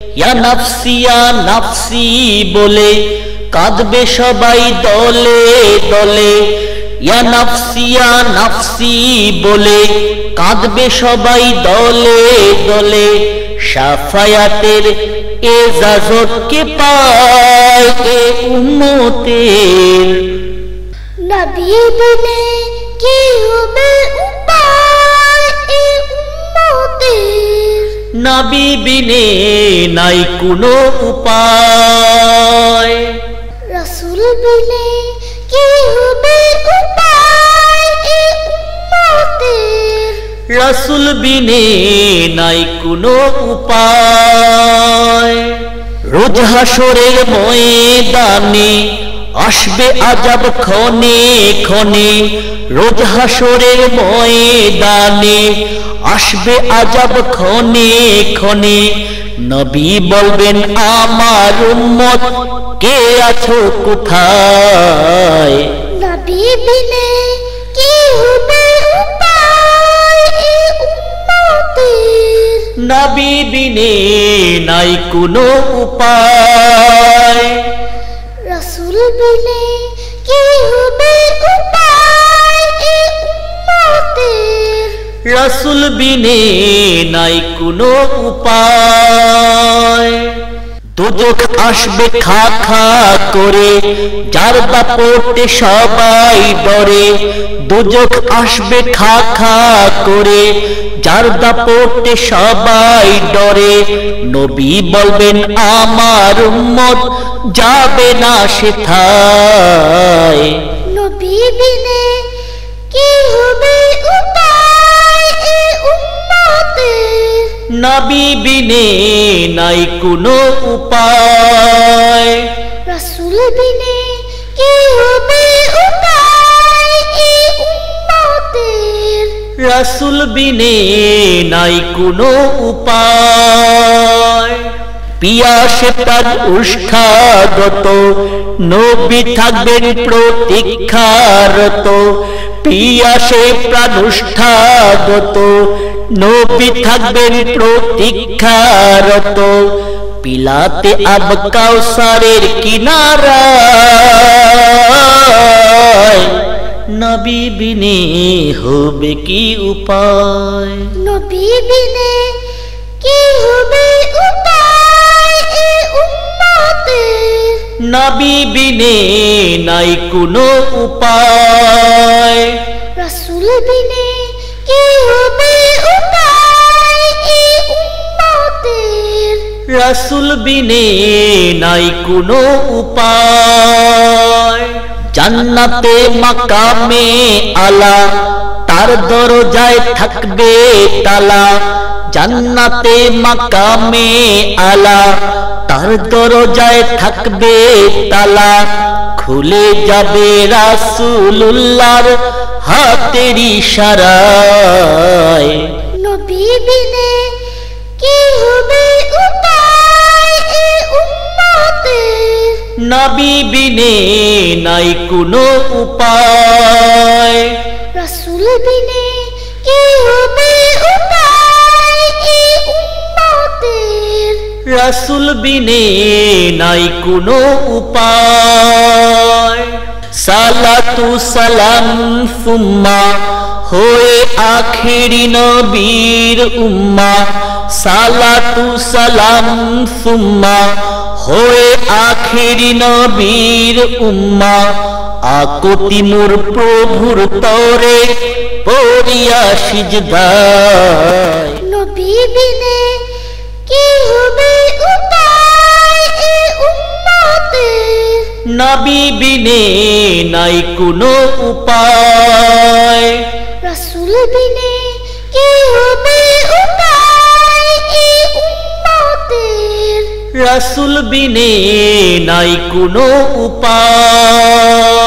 ইয়া নাফসি বলে কাঁদবে সবাই দলে দলে। ইয়া নাফসি বলে কাঁদবে সবাই দলে দলে। শাফায়াতের এজাজত কে পায় এ উম্মতের। নবী বিনে কি হবে উপায় এ উম্মতের। নবী বিনে নাই কোনো উপায়। রাসূল বিনে কি হবে উপায় এ উম্মতের। রাসূল বিনে নাই কোনো উপায়। রোজ হাসরের ময়দানে আসবে আযাব ক্ষণে ক্ষণে। রোজ হাসরের ময়দানে আসবে আযাব ক্ষণে ক্ষণে। নবী বলবেন আমার উম্মত কে আছো কোথায়। নবী বিনে কি হবে উপায় এ উম্মতের। নবী বিনে নাই কোনো উপায়। রাসূল বিনে কি হবে উপায় এ উম্মতের। রাসূল বিনে নাই কোনো উপায়। দোজখ আসবে খা খা করে যার দাপটে সবাই ডরে। দোজখ আসবে খা খা করে যার দাপটে সবাই ডরে। নবী বলবেন আমার উম্মত যাবে না সেথায়। নবী বিনে কি হবে উপায় এ উম্মতের। নবী বিনে নাই কোনো উপায়। রাসূল বিনে কি হবে উপায় এ উম্মতের। রাসূল বিনে নাই কোনো উপায়। পিয়াসে প্রাণ উষ্ঠাগত নবী থাকবেন প্রতীক্ষারত। পিয়াসে প্রাণ উষ্ঠাগত নবী থাকবেন প্রতীক্ষারত। পিলাতে আব কাউসারের কিনারায়। নবী বিনে হবে কি উপায়। নবী বিনে কি হবে উপায় এ উম্মতের। নবী বিনে নাই কোনো উপায়। রাসূল বিনে কি হবে উপায় এ উম্মতের। রাসূল বিনে নাই কোনো উপায়। জান্নাতে মাকামে আলা তার দরজায় থাকবে তালা। জান্নাতে মাকামে আলা তার দরজায় থাকবে তালা। খুলে যাবে রাসূলুল্লাহর হাতের ইশারায়। নবী বিনে কি হবে উপায় এ উম্মতের। নবী বিনে নাই কোনো উপায়। রাসূল বিনে কি হবে উপায় এ উম্মতের। রাসূল বিনে নাই কোনো উপায়। সালাতু সালাম সুম্মা হয়ে আখিরি নবীর উম্মা। সালাতু সালাম সুম্মা হয়ে আখিরি নবীর উম্মা। আকতি মোর প্রভুর তরে পড়িয়া সিজদায়। নবী বিনে কি হবে উপায় এ উম্মতের। নবী বিনে নাই কোনো উপায়। রাসূল বিনে কি হবে উপায় এ উম্মতের। রাসূল বিনে নাই কোনো উপায়।